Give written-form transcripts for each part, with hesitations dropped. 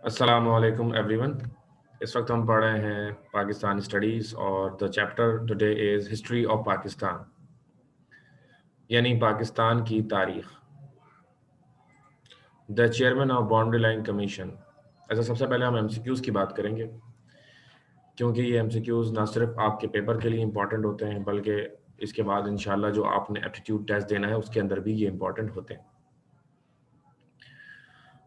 अस्सलाम वालेकुम एवरीवन। इस वक्त हम पढ़ रहे हैं पाकिस्तान स्टडीज़ और the chapter today is history of Pakistan, यानी पाकिस्तान की तारीख। The chairman of boundary line commission. ऐसा सबसे पहले हम एमसीक्यूज़ की बात करेंगे, क्योंकि ये एमसीक्यूज़ ना सिर्फ आपके पेपर के लिए इम्पॉर्टेंट होते हैं, बल्कि इसके बाद इंशाल्लाह जो आपने एप्टीट्यूड टेस्ट देना है उसके अंदर भी ये इम्पॉर्टेंट होते हैं।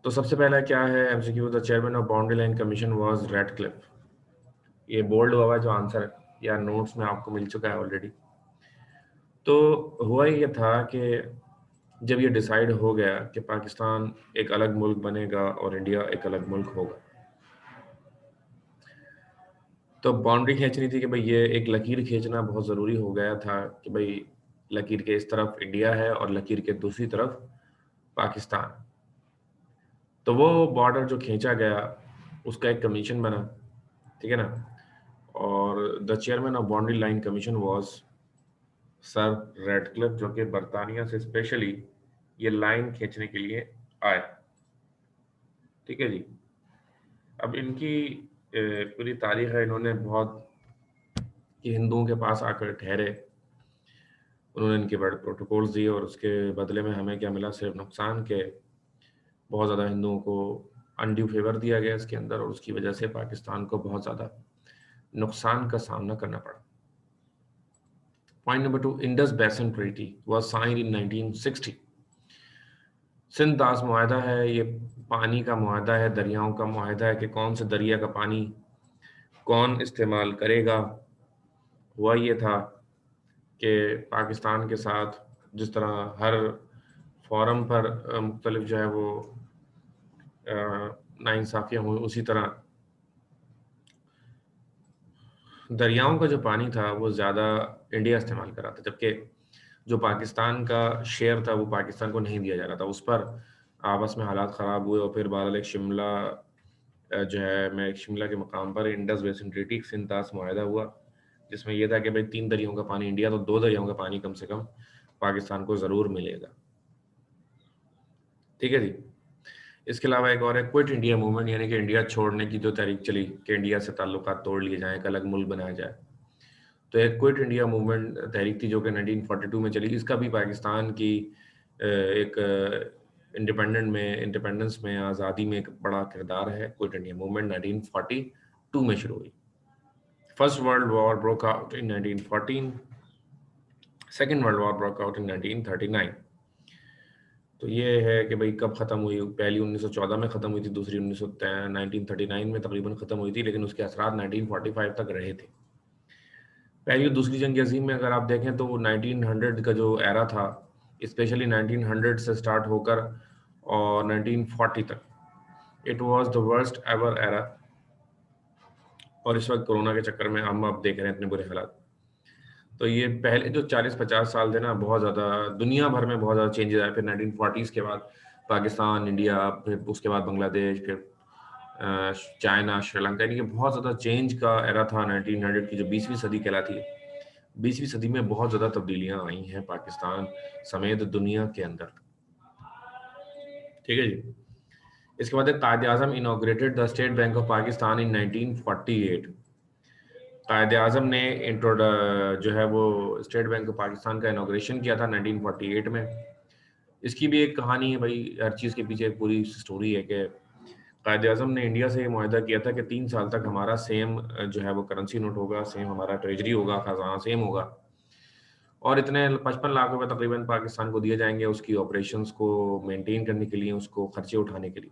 तो सबसे पहला क्या है MCQ? The chairman of boundary line commission was Radcliffe. ये बोल्ड हुआ है जो आंसर या नोट्स में आपको मिल चुका है ऑलरेडी। तो हुआ ये था कि जब ये डिसाइड हो गया कि पाकिस्तान एक अलग मुल्क बनेगा और इंडिया एक अलग मुल्क होगा, तो बाउंड्री खींचनी थी कि भाई ये एक लकीर खींचना बहुत ज़रूरी हो गया था कि भाई लकीर के इस तरफ इंडिया है और लकीर के दूसरी तरफ पाकिस्तान। तो वो बॉर्डर जो खींचा गया उसका एक कमीशन बना, ठीक है ना। और the chairman of boundary line commission was sir Radcliffe, जो कि बरतानिया से स्पेशली ये लाइन खींचने के लिए आए। ठीक है जी। अब इनकी पूरी तारीख है, इन्होंने बहुत कि हिंदुओं के पास आकर ठहरे, उन्होंने इनके बड़े प्रोटोकॉल्स दिए और उसके बदले में हमें क्या मिला? सिर्फ नुकसान के। बहुत ज़्यादा हिंदुओं को अनड्यू फेवर दिया गया इसके अंदर और उसकी वजह से पाकिस्तान को बहुत ज़्यादा नुकसान का सामना करना पड़ा। Point number 2, Indus basin treaty was signed in 1960। Sindh दास मुआहदा है, ये पानी का मुआहदा है, दरियाओं का मुआहदा है कि कौन से दरिया का पानी कौन इस्तेमाल करेगा। हुआ ये था कि पाकिस्तान के साथ जिस तरह हर फोरम पर मुख्तलिफ जो है वो नाइंसाफ़ियाँ हुई, उसी तरह दरियाओं का जो पानी था वो ज़्यादा इंडिया इस्तेमाल कर रहा था, जबकि जो पाकिस्तान का शेयर था वो पाकिस्तान को नहीं दिया जा रहा था। उस पर आपस में हालात ख़राब हुए और फिर बहरहाल एक शिमला जो है मैं एक शिमला के मकाम पर इंडस बेसिन ट्रीटी सिंतास मुआहदा हुआ, जिसमें यह था कि भाई 3 दरियाओं का पानी इंडिया, तो 2 दरियाओं का पानी कम से कम पाकिस्तान को ज़रूर मिलेगा। ठीक है जी। इसके अलावा एक और है क्विट इंडिया मूवमेंट, यानी कि इंडिया छोड़ने की जो तहरीक चली कि इंडिया से ताल्लुकात तोड़ लिए जाएँ, एक अलग मुल्क बनाया जाए। तो एक क्विट इंडिया मूवमेंट तहरीक थी जो कि 1942 में चली। इसका भी पाकिस्तान की एक इंडिपेंडेंस में, आज़ादी में एक बड़ा किरदार है। क्विट इंडिया मूवमेंट 1942 में शुरू हुई। First world war broke out in 1914, second world war broke out in 1939। तो ये है कि भाई कब ख़त्म हुई? पहली 1914 में ख़त्म हुई थी, दूसरी 1939 में तकरीबन ख़त्म हुई थी, लेकिन उसके असरात 1945 तक रहे थे। पहली और दूसरी जंग अज़ीम में अगर आप देखें तो 1900 का जो एरा था, स्पेशली 1900 से स्टार्ट होकर और 1940 तक, it was the worst ever era. और इस वक्त कोरोना के चक्कर में हम अब देख रहे हैं इतने बुरे हालात। तो ये पहले जो 40-50 साल थे ना, बहुत ज़्यादा दुनिया भर में बहुत ज़्यादा चेंजेस आए। फिर 1940s के बाद पाकिस्तान, इंडिया, फिर उसके बाद बांग्लादेश, फिर चाइना, श्रीलंका, यानी कि बहुत ज़्यादा चेंज का एरा था 1900 की जो 20वीं सदी कहलाती है। 20वीं सदी में बहुत ज़्यादा तब्दीलियाँ आई हैं पाकिस्तान समेत दुनिया के अंदर। ठीक है जी। इसके बाद Quaid-e-Azam inaugurated the State Bank of Pakistan in 1948। Quaid-e-Azam ने जो है वो स्टेट बैंक ऑफ पाकिस्तान का इनॉग्रेशन किया था 1948 में। इसकी भी एक कहानी है भाई, हर चीज़ के पीछे एक पूरी स्टोरी है कि कायद-ए-आज़म ने इंडिया से ये मुआहदा किया था कि 3 साल तक हमारा सेम जो है वो करेंसी नोट होगा, सेम हमारा ट्रेजरी होगा, खजाना सेम होगा और इतने 55 लाख रुपए तकरीबन पाकिस्तान को दिए जाएँगे उसकी ऑपरेशंस को मेंटेन करने के लिए, उसको खर्चे उठाने के लिए।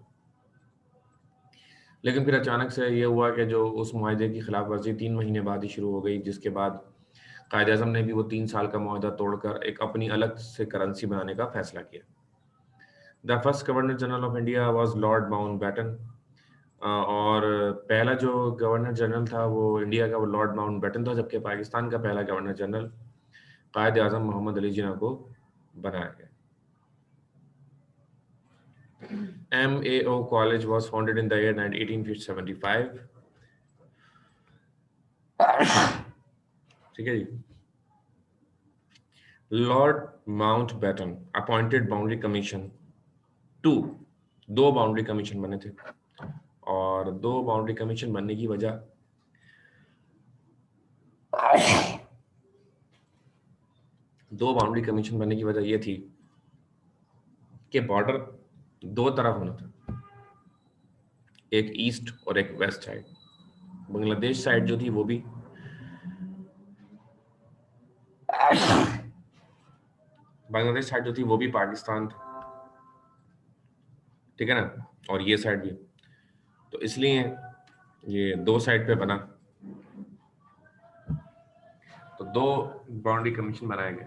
लेकिन फिर अचानक से ये हुआ कि जो उस मुआहदे की खिलाफ वर्जी 3 महीने बाद ही शुरू हो गई, जिसके बाद कायद-ए-आज़म ने भी वो 3 साल का मुआहदा तोड़कर एक अपनी अलग से करेंसी बनाने का फैसला किया। The first governor general of India was Lord Mountbatten. और पहला जो गवर्नर जनरल था वो इंडिया का वो लॉर्ड माउंटबेटन था, जबकि पाकिस्तान का पहला गवर्नर जनरल कायद-ए-आज़म मोहम्मद अली जिन्ना को बनाया गया। MAO College was founded in the year 1875। ठीक है जी। Lord Mountbatten appointed boundary commission 2, 2 boundary commission बने थे और दो बाउंड्री कमीशन बनने की वजह ये थी कि बॉर्डर दो तरफ होना था, एक ईस्ट और एक वेस्ट साइड। बांग्लादेश साइड जो थी वो भी पाकिस्तान था, ठीक है ना, और ये साइड भी। तो इसलिए ये दो साइड पे बना, तो दो बाउंड्री कमीशन बनाए गए।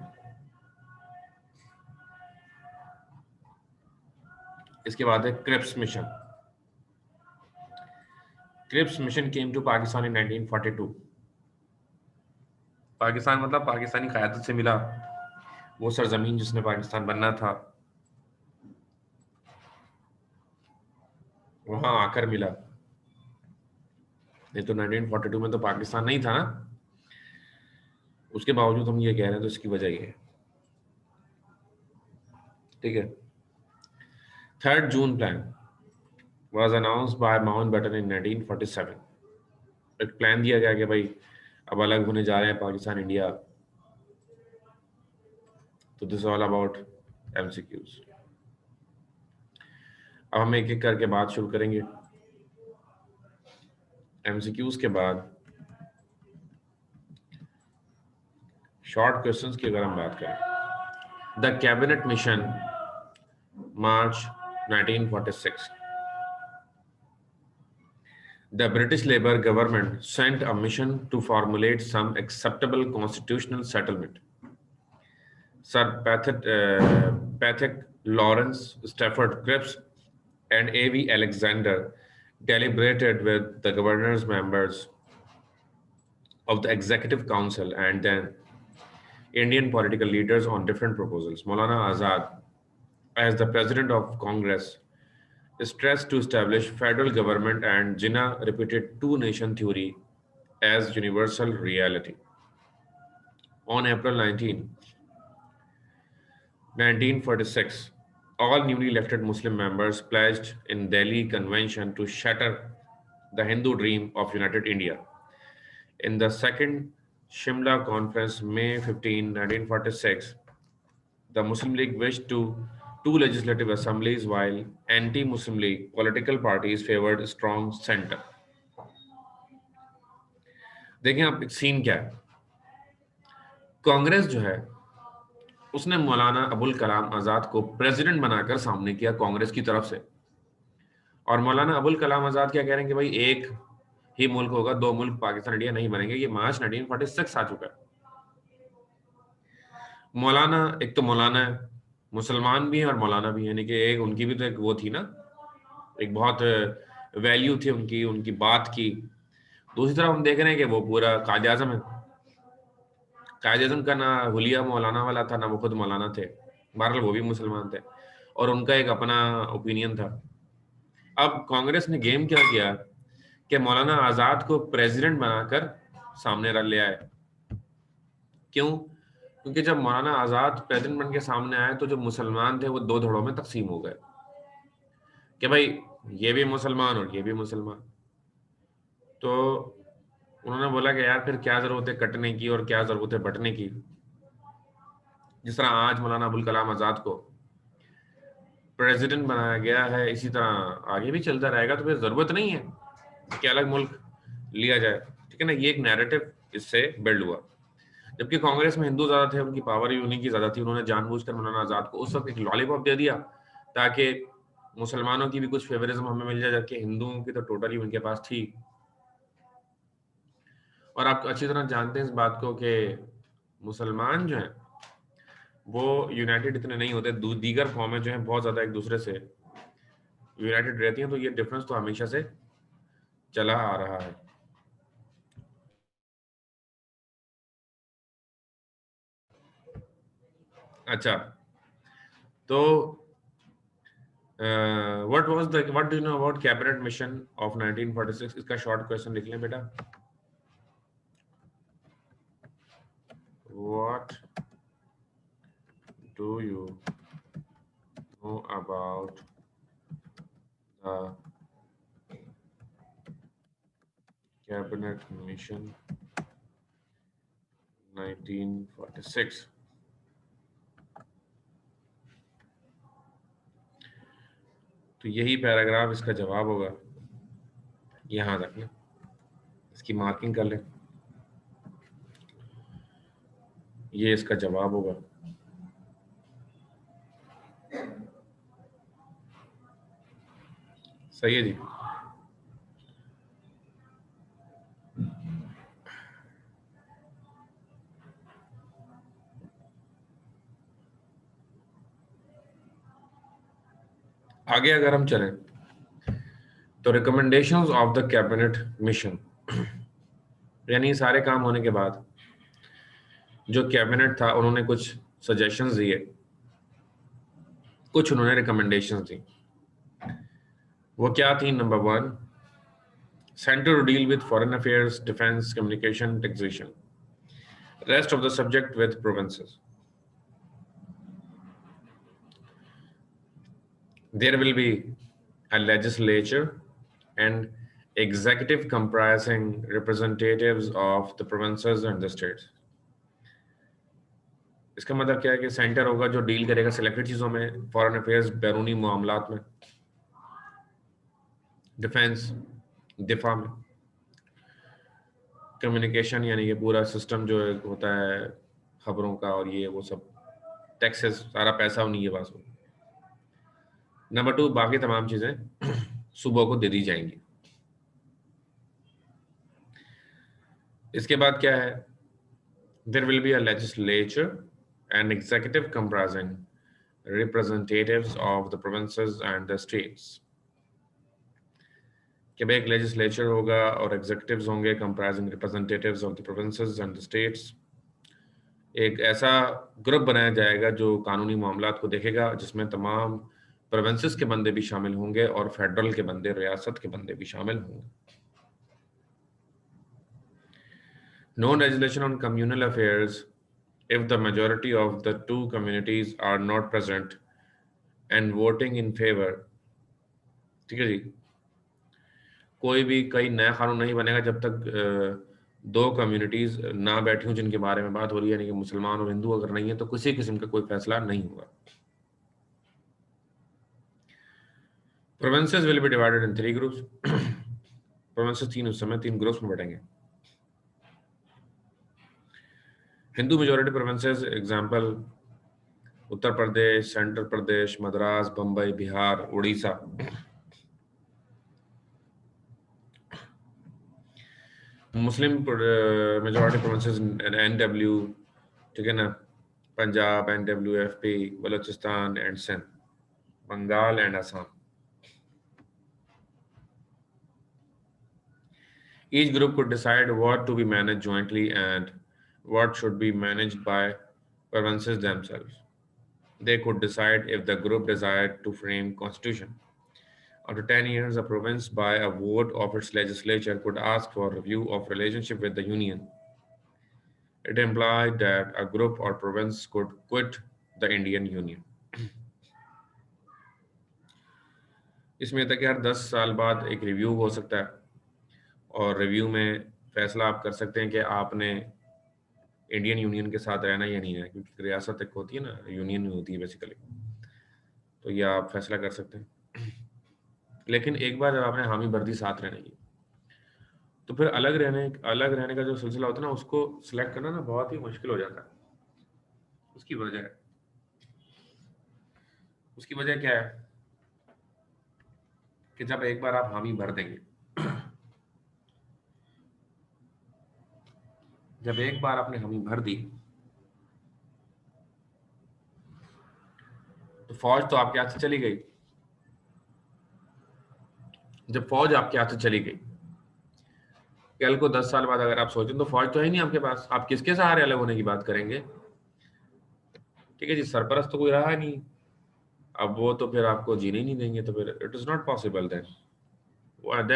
इसके बाद है Cripps mission. Cripps mission came to Pakistan in 1942। Pakistan मतलब पाकिस्तानी क़यादत से मिला, वो सरजमीन जिसने पाकिस्तान बनना था वहां आकर मिला। नहीं तो 1942 में तो पाकिस्तान नहीं था ना, उसके बावजूद हम ये कह रहे हैं, तो इसकी वजह ये है, ठीक है। 3rd June plan was announced by Mountbatten in 1947। एक प्लान दिया गया कि भाई अब अलग होने जा रहे हैं पाकिस्तान इंडिया। तो दिस ऑल अबाउट एमसीक्यूज। अब हम एक एक करके बात शुरू करेंगे। एमसीक्यूज के बाद शॉर्ट क्वेश्चंस की अगर हम बात करें, the cabinet mission March 1946। The British Labour government sent a mission to formulate some acceptable constitutional settlement. Sir Patrick Lawrence, Stafford Cripps, and A.V. Alexander deliberated with the governor's members of the Executive Council and then Indian political leaders on different proposals. Maulana Azad, as the President of Congress, stressed to establish federal government, and Jinnah repeated two-nation theory as universal reality. On April 1946, all newly elected Muslim members pledged in Delhi Convention to shatter the Hindu dream of united India. In the second Shimla Conference, May 15, 1946, the Muslim League wished two legislative assemblies, while anti-Muslim League political parties favored strong center. देखें आप scene क्या है। कांग्रेस जो है उसने मौलाना अबुल कलाम आजाद को president बनाकर सामने किया कांग्रेस की तरफ से, और मौलाना अबुल कलाम आजाद क्या कह रहे हैं कि भाई एक ही मुल्क होगा, दो मुल्क पाकिस्तान इंडिया नहीं बनेंगे। ये मार्च 1946 आ चुका है। मौलाना एक तो मौलाना है, मुसलमान भी है और मौलाना भी है, यानी कि एक उनकी भी तो एक वो थी ना, एक बहुत वैल्यू थी उनकी, उनकी बात की। दूसरी तरफ हम देख रहे हैं कि वो पूरा कायद आजम है। कायद आजम का ना हुलिया मौलाना वाला था, ना वो खुद मौलाना थे। बहरहाल वो भी मुसलमान थे और उनका एक अपना ओपिनियन था। अब कांग्रेस ने गेम क्या किया कि मौलाना आजाद को प्रेसिडेंट बनाकर सामने रख ले आए। क्यों? क्योंकि जब मौलाना आजाद प्रेसिडेंट बन के सामने आए तो जो मुसलमान थे वो दो धड़ों में तकसीम हो गए कि भाई ये भी मुसलमान और ये भी मुसलमान। तो उन्होंने बोला कि यार फिर क्या जरूरत है कटने की और क्या जरूरत है बंटने की। जिस तरह आज मौलाना अबुल कलाम आजाद को प्रेसिडेंट बनाया गया है, इसी तरह आगे भी चलता रहेगा। तो फिर जरूरत नहीं है कि अलग मुल्क लिया जाए, ठीक है ना। ये एक नैरेटिव इससे बिल्ड हुआ। जबकि कांग्रेस में हिंदू ज्यादा थे, उनकी पावर भी उन्हीं की ज्यादा थी। उन्होंने जानबूझकर मौलाना आजाद को उस वक्त एक लॉलीपॉप दे दिया ताकि मुसलमानों की भी कुछ फेवरिज्म हमें मिल जाए, जबकि हिंदुओं की तो टोटली उनके पास थी। और आप अच्छी तरह जानते हैं इस बात को कि मुसलमान जो हैं वो यूनाइटेड इतने नहीं होते। दीगर कौमें जो हैं बहुत ज्यादा एक दूसरे से यूनाइटेड रहती हैं। तो ये डिफरेंस तो हमेशा से चला आ रहा है। अच्छा, तो what do you know about cabinet mission of 1946? इसका शॉर्ट क्वेश्चन लिख लें बेटा। What do you know about the cabinet mission 1946। तो यही पैराग्राफ इसका जवाब होगा, यहां तक ना, इसकी मार्किंग कर लें, ये इसका जवाब होगा। सही है जी। आगे अगर हम चलें तो recommendations of the cabinet mission, यानी सारे काम होने के बाद जो कैबिनेट था उन्होंने कुछ सजेशंस दिए, कुछ उन्होंने रिकमेंडेशंस दी। वो क्या थी? Number 1, centre to deal with foreign affairs, defence, communication, taxation, rest of the subject with provinces. There will be a legislature and executive comprising representatives of the provinces and the states. इसका मतलब क्या है कि centre होगा जो deal करेगा selected चीजों में, फॉरेन अफेयर्स बैरूनी मामलात में, डिफेंस दिफा में, कम्युनिकेशन यानी ये पूरा सिस्टम जो होता है खबरों का और ये वो सब, टैक्सेस, सारा पैसा उन्हीं के पास होगा। नंबर 2, बाकी तमाम चीजें सूबों को दे दी जाएंगी। इसके बाद क्या है? There will be a legislature and executive comprising representatives of the provinces and the states. कि भाई एक लेजिस्लेचर होगा और एग्जीक्यूटिव्स होंगे comprising representatives of the provinces and the states. एक ऐसा ग्रुप बनाया जाएगा जो कानूनी मामलात को देखेगा, जिसमें तमाम प्रोविंसेस के बंदे भी शामिल होंगे और फेडरल के बंदे, रियासत के बंदे भी शामिल होंगे। No legislation on communal affairs if the majority of the two communities are not present and voting in favor। ठीक है जी, कोई भी कई नया कानून नहीं बनेगा जब तक दो कम्युनिटीज ना बैठी हों जिनके बारे में बात हो रही है, यानी कि मुसलमान और हिंदू अगर नहीं है तो किसी किस्म का कोई फैसला नहीं होगा। Provinces will be divided in 3 groups. Provinces 3 उस समय 3 ग्रुप्स में बैठेंगे। Hindu majority provinces example Uttar Pradesh, central Pradesh, Madras, Bombay, Bihar, Orissa. Muslim majority provinces NW, ठीक है ना, Punjab, NWFP, Baluchistan and Sindh, Bengal and Assam. Each group could decide what to be managed jointly and what should be managed by provinces themselves. They could decide if the group desired to frame constitution. After 10 years, a province by a vote of its legislature could ask for review of relationship with the union. It implied that a group or province could quit the Indian Union. इसमें तक कि हर 10 साल बाद एक review हो सकता है और रिव्यू में फैसला आप कर सकते हैं कि आपने इंडियन यूनियन के साथ रहना या नहीं है, क्योंकि रियासत एक होती है ना, यूनियन में होती है बेसिकली, तो ये आप फैसला कर सकते हैं। लेकिन एक बार जब आपने हामी भर दी साथ रहने की, तो फिर अलग रहने का जो सिलसिला होता है ना, उसको सिलेक्ट करना ना बहुत ही मुश्किल हो जाता है। उसकी वजह क्या है कि जब एक बार आप हामी भर देंगे, जब एक बार आपने हामी भर दी तो फौज तो आपके हाथ से चली गई। जब फौज आपके हाथ से चली गई, कल को 10 साल बाद अगर आप सोचें तो फौज तो है ही नहीं आपके पास, आप किसके सहारे अलग होने की बात करेंगे? ठीक है जी, सरपरस्त तो कोई रहा नहीं, अब वो तो फिर आपको जीने ही नहीं देंगे, तो फिर it is not possible. Then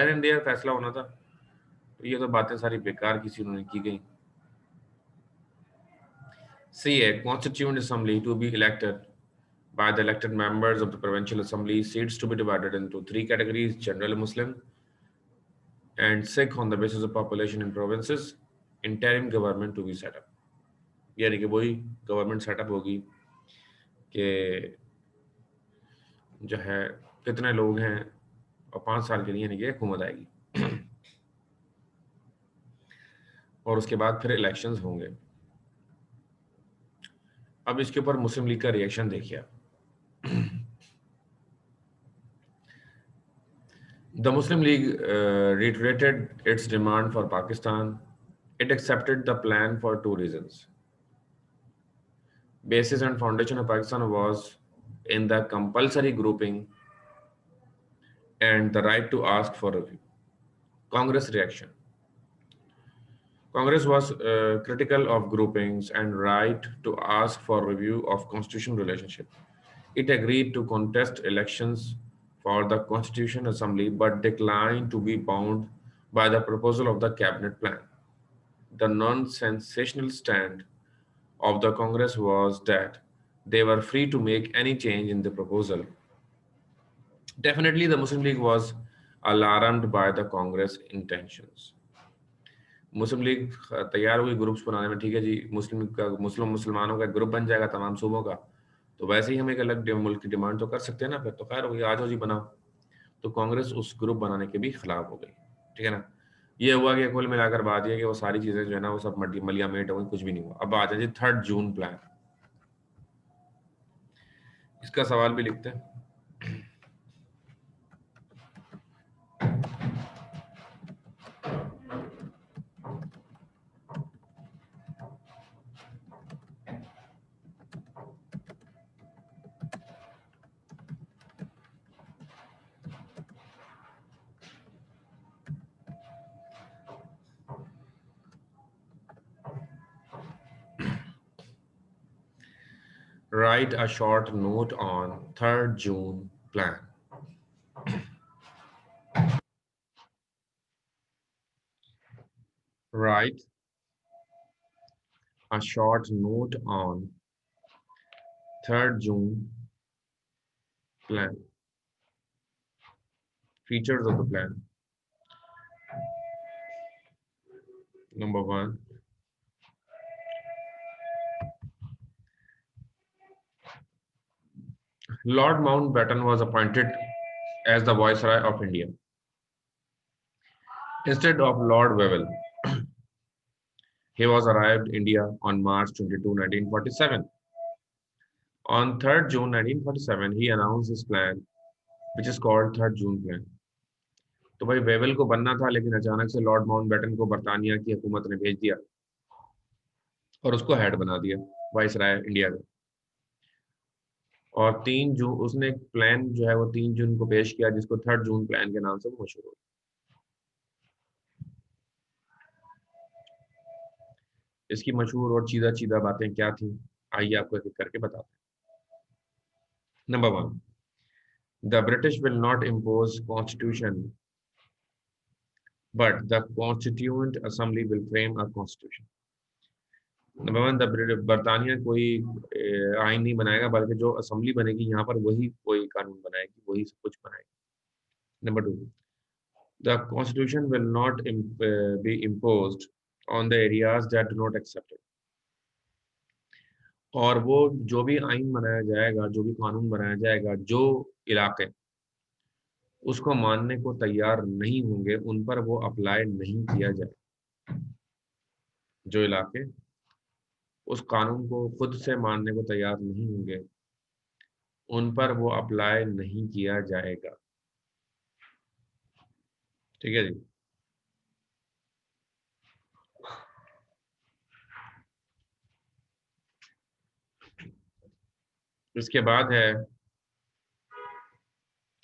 and there फैसला होना था। तो ये तो बातें सारी बेकार किसी उन्होंने की गई। See a constituent assembly to be elected by the elected members of the provincial assembly, seats to be divided into 3 categories: general Muslim, and six, on the basis of population in provinces, interim government to be set up. यानी कि वही government setup होगी कि जो है कितने लोग हैं और 5 साल के लिए यानी कि हुकूमत आएगी और उसके बाद फिर इलेक्शंस होंगे। अब इसके ऊपर मुस्लिम लीग का रिएक्शन देखिए। The Muslim League reiterated its demand for Pakistan. It accepted the plan for two reasons. Basis and foundation of Pakistan was in the compulsory grouping and the right to ask for review. Congress reaction. Congress was critical of groupings and right to ask for review of constitutional relationship. It agreed to contest elections for the Constitution Assembly but declined to be bound by the proposal of the cabinet plan. The non-sensational stand of the Congress was that they were free to make any change in the proposal. Definitely, the Muslim League was alarmed by the Congress intentions. Muslim league तैयार हुई groups बनाने में, ठीक है जी, मुसलमानों का group बन जाएगा तमाम सूबों का, तो वैसे ही हम एक अलग मुल्क की डिमांड तो कर सकते हैं ना, फिर तो खैर हो गई, आज हो जी बनाओ। तो कांग्रेस उस ग्रुप बनाने के भी खिलाफ हो गई, ठीक है ना। ये हुआ कि कुल मिलाकर बात ये कि वो सारी चीजें जो है ना वो सब मलिया मेट हो गई, कुछ भी नहीं हुआ। अब आ जाए जी 3 जून प्लान, इसका सवाल भी लिखते हैं। Write a short note on 3rd June plan. Write a short note on 3rd June plan. Features of the plan. Number 1. Lord Mountbatten was appointed as the Viceroy of India instead of Lord Wavell. He was arrived in India on March 22, 1947. On 3rd June 1947, he announced his plan, which is called 3rd June plan. तो भाई Wavell को बनना था, लेकिन अचानक से Lord Mountbatten को बर्तानिया की हुकूमत ने भेज दिया और उसको हेड बना दिया, वाइसराय इंडिया का। और 3 जून उसने एक प्लान जो है वो 3 जून को पेश किया, जिसको 3rd जून प्लान के नाम से मशहूर हो। इसकी मशहूर और चीदा चीदा बातें क्या थी, आइए आपको एक एक करके बताते हैं। Number 1, the British will not impose constitution but the constituent assembly will frame a constitution. Number 1, बरतानिया कोई आइन नहीं बनाएगा, बल्कि जो असेंबली बनेगी यहाँ पर वही कोई कानून बनाएगी, वही सब कुछ बनाएगी। Number 2, the constitution will not be imposed on the areas that do not accept it. और वो जो भी आइन बनाया जाएगा, जो भी कानून बनाया जाएगा, जो इलाके उसको मानने को तैयार नहीं होंगे उन पर वो अप्लाई नहीं किया जाए। जो इलाके उस कानून को खुद से मानने को तैयार नहीं होंगे उन पर वो अप्लाई नहीं किया जाएगा, ठीक है जी। इसके बाद है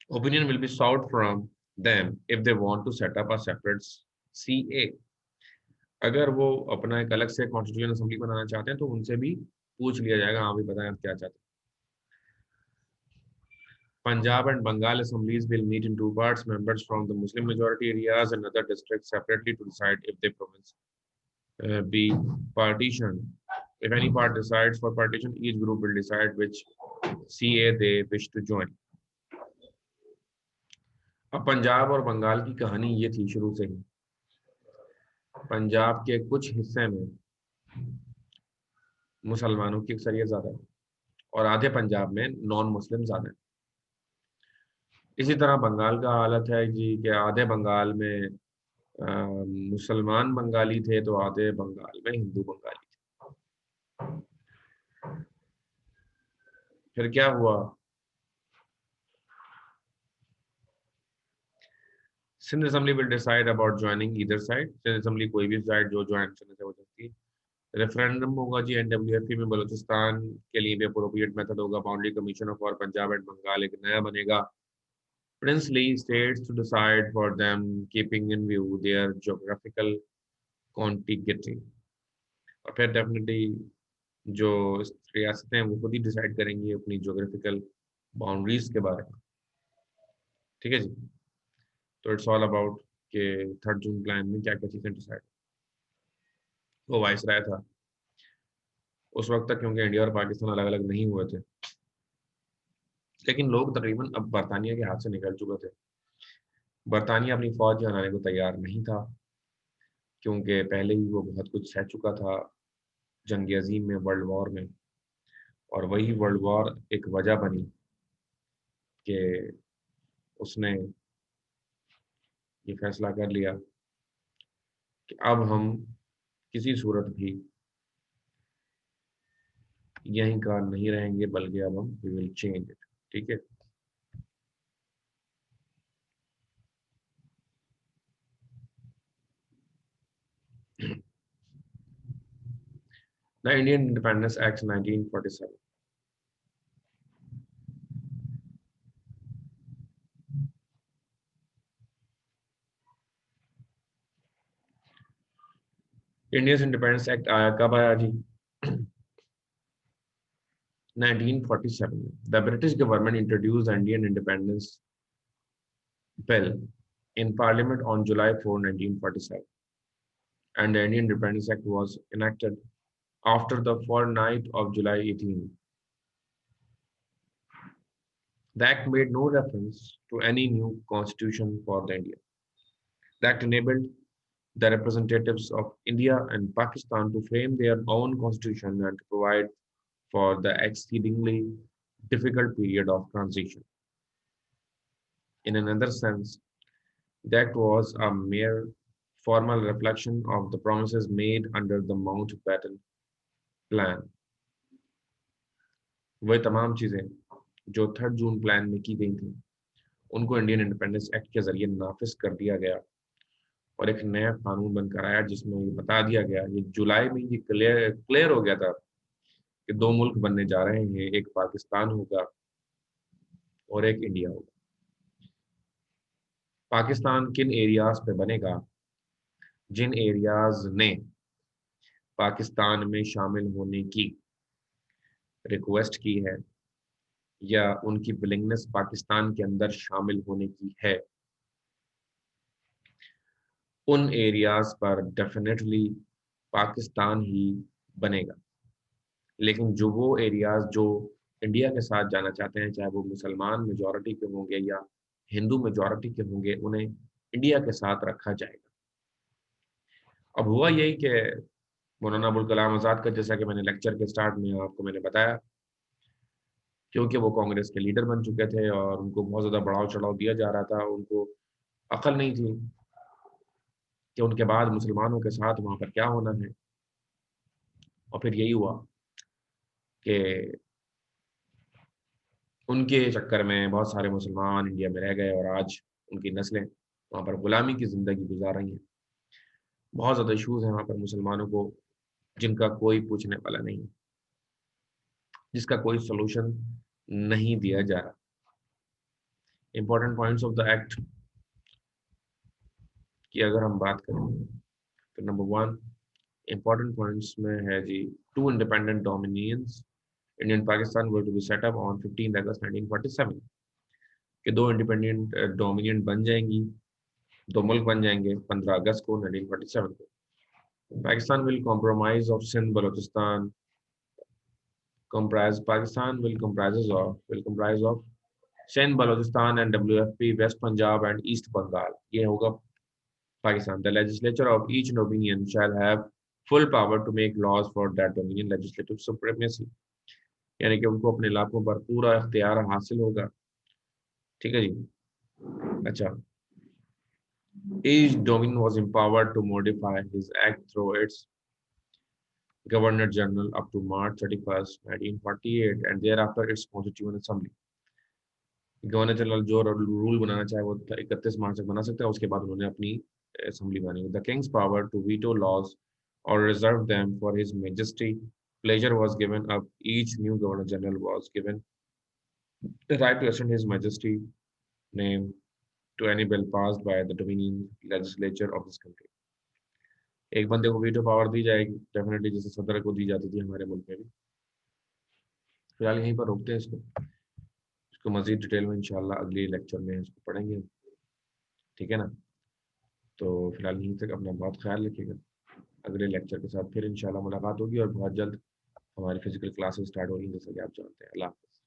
opinion will be sought from them if they want to set up a separate CA. अगर वो अपना एक अलग से कॉन्स्टिट्यूशन असेंबली बनाना चाहते हैं तो उनसे भी पूछ लिया जाएगा, हाँ भी बताएं आप क्या चाहते हैं। Punjab and Bengal assemblies will meet in 2 parts, members from the Muslim majority areas and other districts separately to decide if the province be partitioned. If any part decides for partition, each group will decide which CA they wish to join. अब पंजाब और बंगाल की कहानी ये थी शुरू से ही। पंजाब के कुछ हिस्से में मुसलमानों की अक्सरियत ज्यादा है और आधे पंजाब में नॉन मुस्लिम ज्यादा है। इसी तरह बंगाल का हालत है जी कि आधे बंगाल में मुसलमान बंगाली थे तो आधे बंगाल में हिंदू बंगाली थे। फिर क्या हुआ? Sindh assembly will decide about joining either side. Sindh assembly कोई भी साइड जो ज्वाइन करने से हो सकती है। रेफरेंडम होगा जी एनडब्ल्यूएफपी में। बलूचिस्तान के लिए भी अप्रोप्रिएट मेथड होगा। Boundary commission for Punjab and Bengal एक नया बनेगा। Princely states to decide for them, keeping in view their geographical contiguity। और फिर डेफिनेटली जो रियासतें हैं वो खुद ही डिसाइड करेंगी अपनी जोग्राफिकल बाउंड्रीज के बारे में। ठीक है जी। तो इट्स ऑल अबाउट के 3 जून प्लान में क्या क्या चीजें डिसाइड। वो वाइस राय था उस वक्त तक, क्योंकि इंडिया और पाकिस्तान अलग अलग नहीं हुए थे, लेकिन लोग तकरीबन अब बरतानिया के हाथ से निकल चुके थे। बरतानिया अपनी फौज हराने को तैयार नहीं था, क्योंकि पहले ही वो बहुत कुछ सह चुका था जंग अजीम में, वर्ल्ड वॉर में। और वही वर्ल्ड वॉर एक वजह बनी कि उसने ये फैसला कर लिया कि अब हम किसी सूरत भी यहीं का नहीं रहेंगे, बल्कि अब हम वी विल चेंज इट। ठीक है। The Indian independence act 1947। Indian independence act आया कब? आया जी 1947 में। The British government introduce Indian independence bill in Parliament on July 4, 1947, and the Indian Independence Act was enacted after the fortnight of July 18. The act made no reference to any new constitution for the India. The act enabled the representatives of India and Pakistan to frame their own constitution and to provide for the exceedingly difficult period of transition. In another sense, the act was a mere formal reflection of the promises made under the Mountbatten Plan। वह तमाम चीजें जो 3 जून plan में की गई थी, उनको Indian independence act के जरिए नाफिज कर दिया गया और एक नया कानून बनकर आया, जिसमें ये बता दिया गया, ये जुलाई में ये क्लियर क्लियर हो गया था कि 2 मुल्क बनने जा रहे हैं, एक पाकिस्तान होगा और एक इंडिया होगा। पाकिस्तान किन एरियाज पे बनेगा? जिन एरियाज ने पाकिस्तान में शामिल होने की रिक्वेस्ट की है या उनकी विलिंगनेस पाकिस्तान के अंदर शामिल होने की है, उन एरियाज पर डेफिनेटली पाकिस्तान ही बनेगा। लेकिन जो वो एरियाज जो इंडिया के साथ जाना चाहते हैं, चाहे वो मुसलमान मेजॉरिटी के होंगे या हिंदू मेजॉरिटी के होंगे, उन्हें इंडिया के साथ रखा जाएगा। अब हुआ यही कि मौलाना अबुल कलाम आज़ाद का, जैसा कि मैंने लेक्चर के स्टार्ट में आपको मैंने बताया, क्योंकि वो कांग्रेस के लीडर बन चुके थे और उनको बहुत ज़्यादा बढ़ाव चढ़ाव दिया जा रहा था, उनको अकल नहीं थी कि उनके बाद मुसलमानों के साथ वहाँ पर क्या होना है। और फिर यही हुआ कि उनके चक्कर में बहुत सारे मुसलमान इंडिया में रह गए और आज उनकी नस्लें वहाँ पर गुलामी की ज़िंदगी गुजार रही हैं। बहुत ज़्यादा इशूज़ हैं वहाँ पर मुसलमानों को, जिनका कोई पूछने वाला नहीं है, जिसका कोई सोल्यूशन नहीं दिया जा रहा। Important points of the act की अगर हम बात करें तो नंबर 1 इंपॉर्टेंट पॉइंट्स में है जी, 2 independent dominions Indian Pakistan were to be set up on 15 August 1947 के 2 इंडिपेंडेंट डोमिनियन बन जाएंगी, 2 मुल्क बन जाएंगे 15 अगस्त को 1947 को। Pakistan will compromise of Sindh Balochistan comprise Pakistan will comprise of Sindh, Balochistan and WFP, west Punjab and east Bengal, ये होगा Pakistan. The legislature of each dominion shall have full power to make laws for that dominion legislative supremacy, यानी कि उनको अपने इलाकों पर पूरा इख्तियार हासिल होगा. ठीक है जी. अच्छा, each dominion was empowered to modify his act through its Governor General up to March 31st, 1948, and thereafter its Constituent Assembly. Governor general जो रूल बनाना चाहे वो 31 मार्च तक बना सकता है, उसके बाद उन्होंने अपनी असेंबली बनानी. The king's power to veto laws और reserve them for his majesty pleasure was given up. Each new governor general was given the right to extend his majesty name to any bill passed by the dominion legislature of this country. एक बंदे को veto power दी जाएगी definitely, जैसे सदर को दी जाती थी हमारे मुल्क में भी. फिलहाल यहीं पर रोकते हैं इसको मजीद डिटेल में इंशाल्लाह अगली लेक्चर में इसको पढ़ेंगे. ठीक है ना. तो फिलहाल यहीं तक, अपना बहुत ख्याल रखिएगा. अगले लेक्चर के साथ फिर इंशाल्लाह मुलाकात होगी और बहुत जल्द हमारी फिजिकल क्लासेस स्टार्ट होगी, जैसा कि आप जानते हैं. अल्लाह हाफ़िज़.